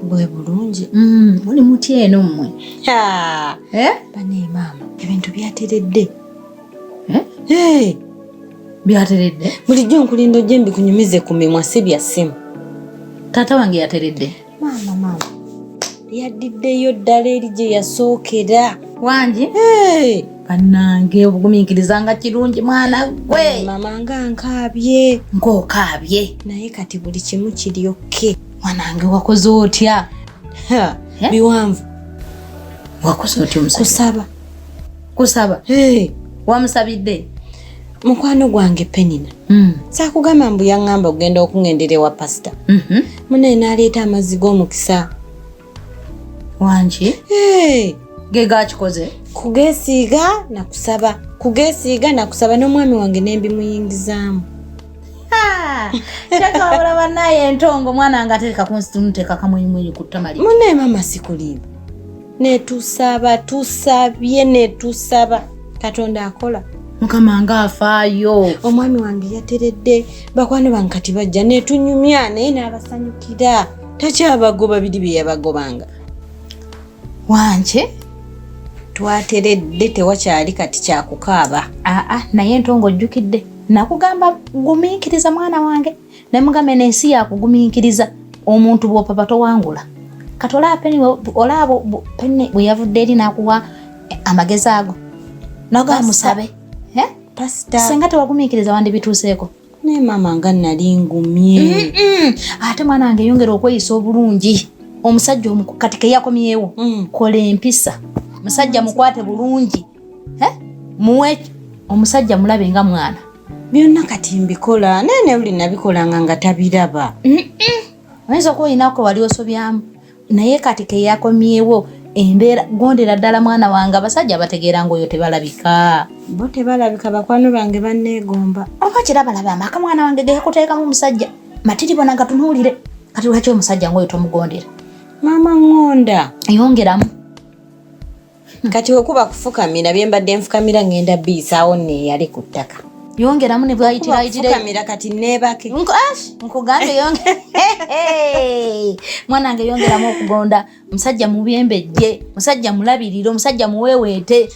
bwe bulungi. Muli muti eno mmwe. Bane maama ebintu byateredde. Byateredde? Bulijjo nkulinda ojje mbikunyumize ku mimwa si bya ssimu. Taata wange yateredde? Maama yaddiddeyo ddala eri gye yasookera. Wangi? Bannange obugumiikiriza nga kirungi mwana gwe. Maama nga nkaabye. Ng'okaabye? Naye kati buli kimu kiri okke. Mwanange wakoze otya? Biwanvu. Wakoze otya omusajja? Kusaba? Wamusabidde? Mukwano gwange Penina. Saakugamba mbu yaŋŋamba okugenda okuŋŋendera ewa pasita. Munne n'aleeta amazzi g'omukisa. Wangi? Ge gakikoze? Kugeesiiga na kusaba n'omwami wange ne mbimuyingizaamu. Kyakawala bannaye entongo mwana nga atereka ku nsitunu teka kamwenyumwenyu ku ttamali. Munne maama sikulimba. Tusabye Katonda akola. Mukama nga afaayo. Omwami wange yateredde bakwano bange kati bajja netunyumya naye n'abasanyukira. Takyabagoba biri bye yabagobanga. Wangi? Twateredde tewakyali kati kyakukaaba. Naye entongo ojjukidde. Nakugamba gumiikiriza mwana wange. Nemugambe n'ensi yakugumiikiriza. Omuntu bw'opapa towangula. Katola Peni olabo Peni bwe yavudde eri n'akuwa amagezi ago. Noga musabe. Pasita. Senga tewagumiikiriza wandi bituuseeko. Ne maama nga nali ngumye. Ate mwana wange yongera okweyisa obulungi. Omusajja kati ke yakomyewo. Kola empisa. Musajja mukwate bulungi. Muwe omusajja mulabe nga mwana. Byonna kati mbikola. Nene uli nabikolanga nga tabiraba. Oyinza okuba olinaako wali osobyamu. Naye kati ke yakomyewo embeera gondera ddala mwana wange abasajja bategeera ng'oyo tebalabika. Bo tebalabika bakwano bange banneegomba. Oba kirabalaba amaka mwana wange ge yakuteekamu omusajja. Matiri bona gatunuulire. Kati lwaki omusajja ng'oyo tomugondera? Maama ngonda. Yongeramu. Kati okuba kufukamira bye mbadde nfukamira ngenda bisaawo neeyale ku ttaka. Yongeramu ne bwayitira kufukamira kati neebake. Nkugambe yongera. Mwana wange yongeramu okugonda. Musajja mubyembejje, musajja mulabirire, omusajja muweweete.